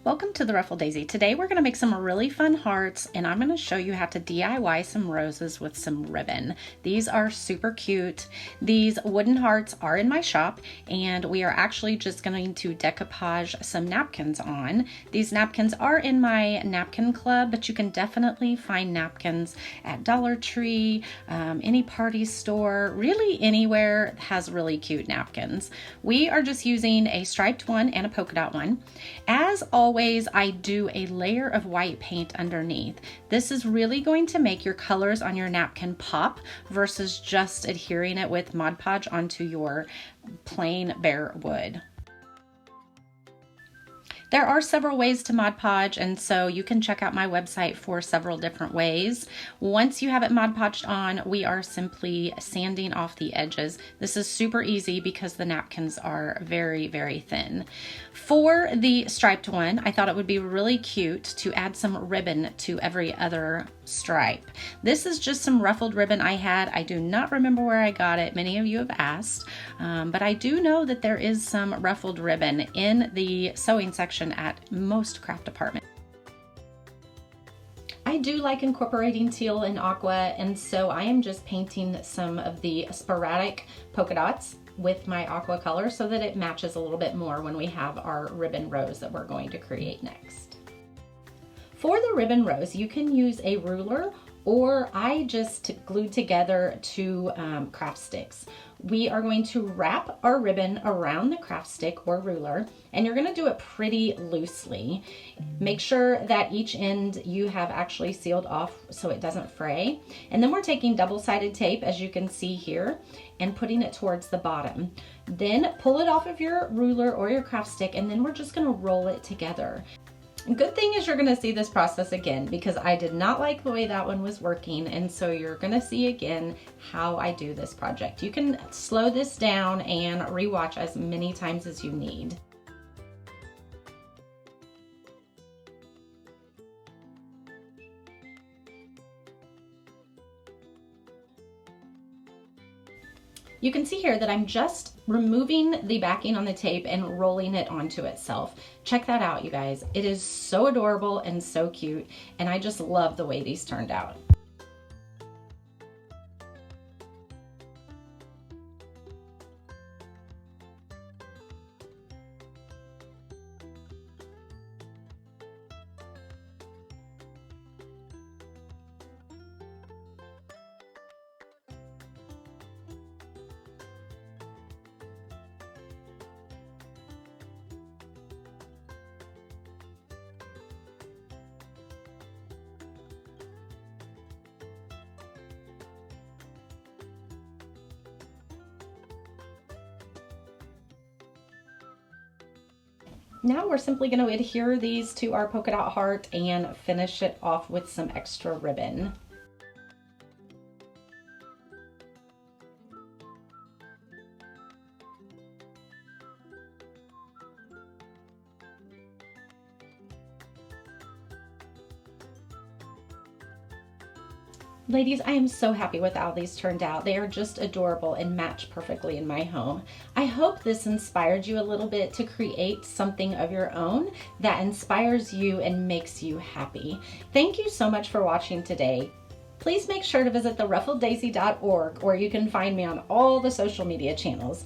Welcome to the Ruffled Daisy. Today we're going to make some really fun hearts, and I'm going to show you how to DIY some roses with some ribbon. These are super cute. These wooden hearts are in my shop, and we are actually just going to decoupage some napkins on. These napkins are in my napkin club, but you can definitely find napkins at Dollar Tree, any party store, really anywhere that has really cute napkins. We are just using a striped one and a polka dot one. As always, I do a layer of white paint underneath. This is really going to make your colors on your napkin pop versus just adhering it with Mod Podge onto your plain bare wood. There are several ways to Mod Podge, and so you can check out my website for several different ways. Once you have it Mod Podged on, we are simply sanding off the edges. This is super easy because the napkins are very, very thin. For the striped one, I thought it would be really cute to add some ribbon to every other stripe. This is just some ruffled ribbon I had. I do not remember where I got it. Many of you have asked, but I do know that there is some ruffled ribbon in the sewing section at most craft departments. I do like incorporating teal and aqua, and so I am just painting some of the sporadic polka dots with my aqua color so that it matches a little bit more when we have our ribbon rose that we're going to create next. For the ribbon rose, you can use a ruler, or I just glued together two craft sticks. We are going to wrap our ribbon around the craft stick or ruler, and you're going to do it pretty loosely. Make sure that each end you have actually sealed off so it doesn't fray. And then we're taking double-sided tape, as you can see here, and putting it towards the bottom. Then pull it off of your ruler or your craft stick, and then we're just going to roll it together. Good thing is you're going to see this process again, because I did not like the way that one was working, and so you're going to see again how I do this project. You can slow this down and rewatch as many times as you need. You can see here that I'm just removing the backing on the tape and rolling it onto itself. Check that out, you guys. It is so adorable and so cute, and I just love the way these turned out. Now we're simply going to adhere these to our polka dot heart and finish it off with some extra ribbon. Ladies, I am so happy with how these turned out. They are just adorable and match perfectly in my home. I hope this inspired you a little bit to create something of your own that inspires you and makes you happy. Thank you so much for watching today. Please make sure to visit theruffleddaisy.org, where you can find me on all the social media channels.